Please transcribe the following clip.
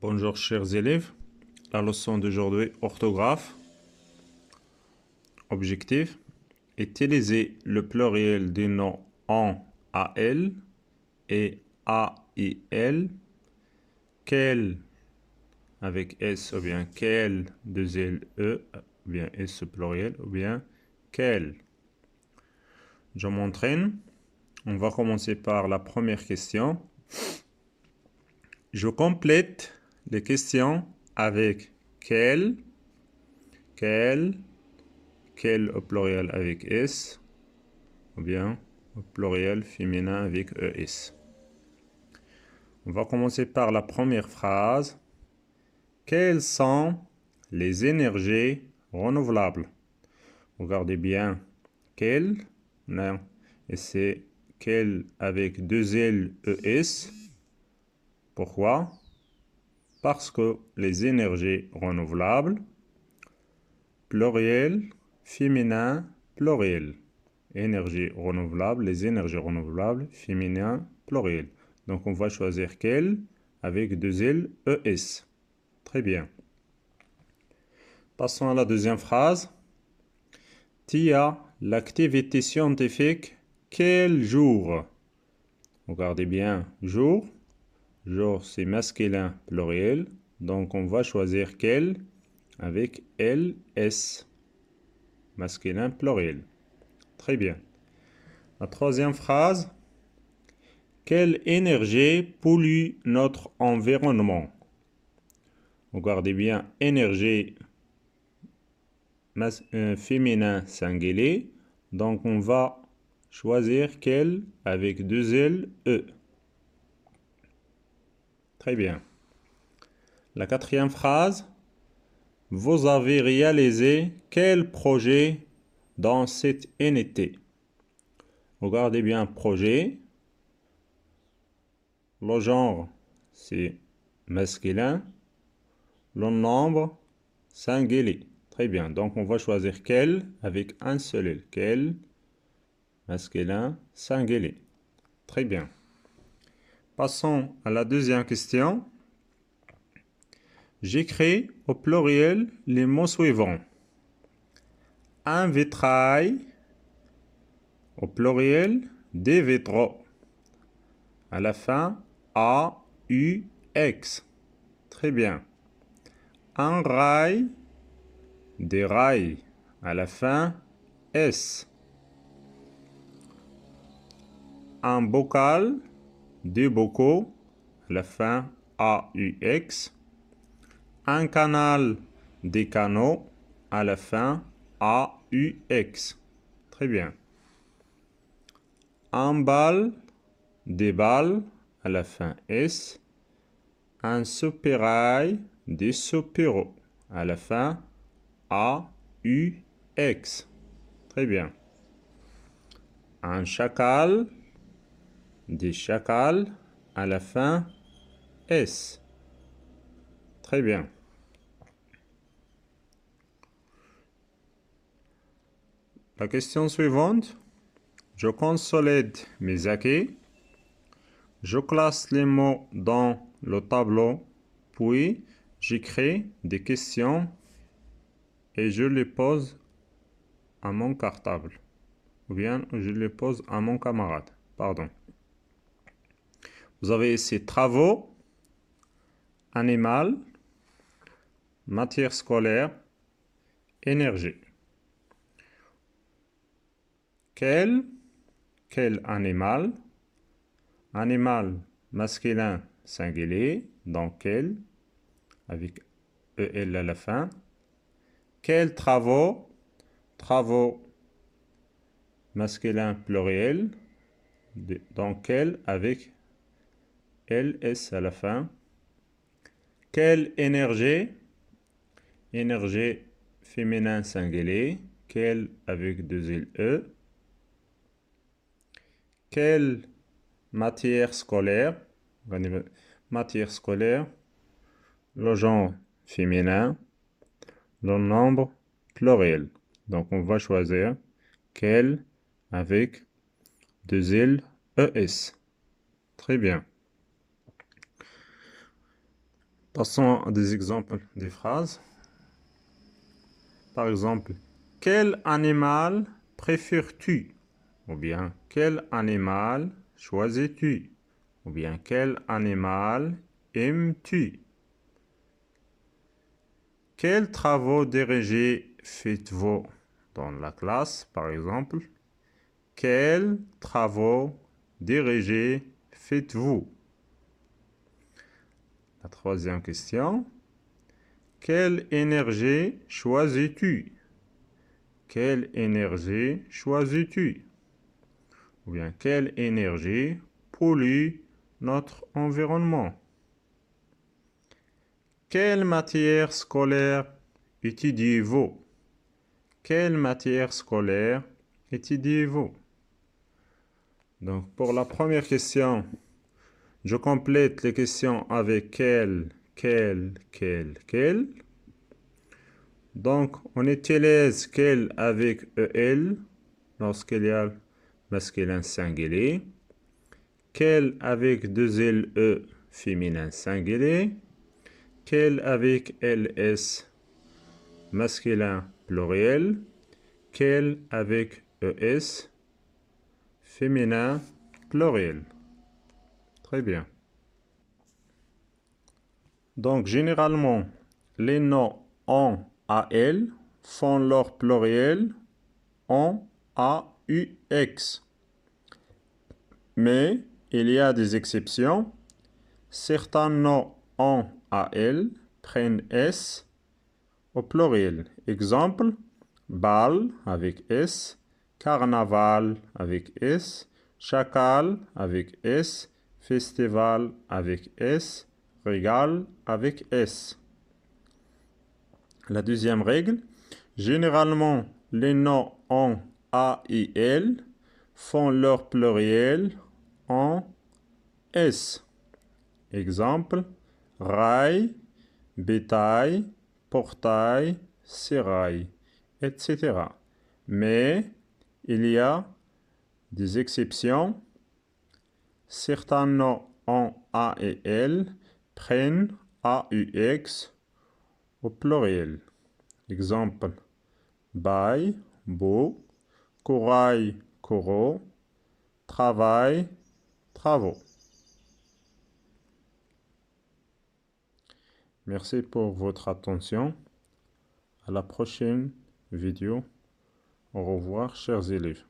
Bonjour chers élèves, la leçon d'aujourd'hui orthographe. Objectif, utiliser le pluriel des noms en AL et AIL, quel avec S ou bien quel deux L E, ou bien S pluriel ou bien quel. Je m'entraîne. On va commencer par la première question. Je complète les questions avec quel au pluriel avec S, ou bien au pluriel féminin avec ES. On va commencer par la première phrase. Quelles sont les énergies renouvelables? Regardez bien. Quelles, non, et c'est quelles avec deux L, ES. Pourquoi? Parce que les énergies renouvelables, pluriel, féminin, pluriel. Énergie renouvelable, les énergies renouvelables, féminin, pluriel. Donc on va choisir quel avec deux L, ES. Très bien. Passons à la deuxième phrase. Tia, l'activité scientifique, quel jour? Regardez bien, jour. Jour, c'est masculin, pluriel. Donc on va choisir quel avec LS. Masculin, pluriel. Très bien. La troisième phrase. Quelle énergie pollue notre environnement? Regardez bien, énergie féminin singulier. Donc on va choisir quelle avec deux L, E. Très bien. La quatrième phrase. Vous avez réalisé quel projet dans cette unité? Regardez bien, projet. Le genre, c'est masculin. Le nombre, singulier. Très bien. Donc, on va choisir quel avec un seul L. Quel, masculin, singulier. Très bien. Passons à la deuxième question. J'écris au pluriel les mots suivants. Un vitrail, au pluriel, des vitraux. À la fin, A-U-X. Très bien. Un rail, des rails. À la fin, S. Un bocal, des bocaux. À la fin, A-U-X. Un canal, des canaux. À la fin, A-U-X. Très bien. Un bal, des balles. À la fin, S. Un soupirail, des soupiraux. À la fin, A-U-X. Très bien. Un chacal, des chacals. À la fin, S. Très bien. La question suivante. Je consolide mes acquis. Je classe les mots dans le tableau. Puis, j'écris des questions et je les pose à mon cartable. Ou bien, je les pose à mon camarade. Pardon. Vous avez ici travaux, animal, matière scolaire, énergie. Quel animal? Animal masculin singulier, donc quel, avec EL à la fin. Quels travaux? Travaux masculin pluriel, donc quel, avec LS à la fin. Quelle énergie? Énergie féminin singulier, quel avec deux L E. Quelle matière scolaire? Matière scolaire, le genre féminin, le nombre pluriel. Donc on va choisir quel avec deux L ES. Très bien. Passons à des exemples des phrases. Par exemple, quel animal préfères-tu? Ou bien, quel animal choisis-tu? Ou bien, quel animal aimes-tu? Quels travaux dirigés faites-vous dans la classe, par exemple? Quels travaux dirigés faites-vous? La troisième question. Quelle énergie choisis-tu? Quelle énergie choisis-tu? Ou bien, quelle énergie pollue notre environnement? Quelle matière scolaire étudiez-vous? Quelle matière scolaire étudiez-vous? Donc, pour la première question, je complète les questions avec quel. Donc, on utilise quel avec EL lorsqu'il y a masculin singulier. Quel avec deux LE féminin singulier. Quel avec LS masculin pluriel. Quel avec ES féminin pluriel. Très bien. Donc, généralement, les noms en AL font leur pluriel en AUX. Mais il y a des exceptions. Certains noms en AL prennent S au pluriel. Exemple, bal avec S, carnaval avec S, chacal avec S, festival avec S, régal avec S. La deuxième règle, généralement les noms en A et L font leur pluriel en S. Exemple, rail, bétail, portail, sérail, etc. Mais il y a des exceptions. Certains noms en A et L prennent AUX au pluriel. Exemple, bail, beau, corail, coraux, travail, travaux. Merci pour votre attention. À la prochaine vidéo. Au revoir, chers élèves.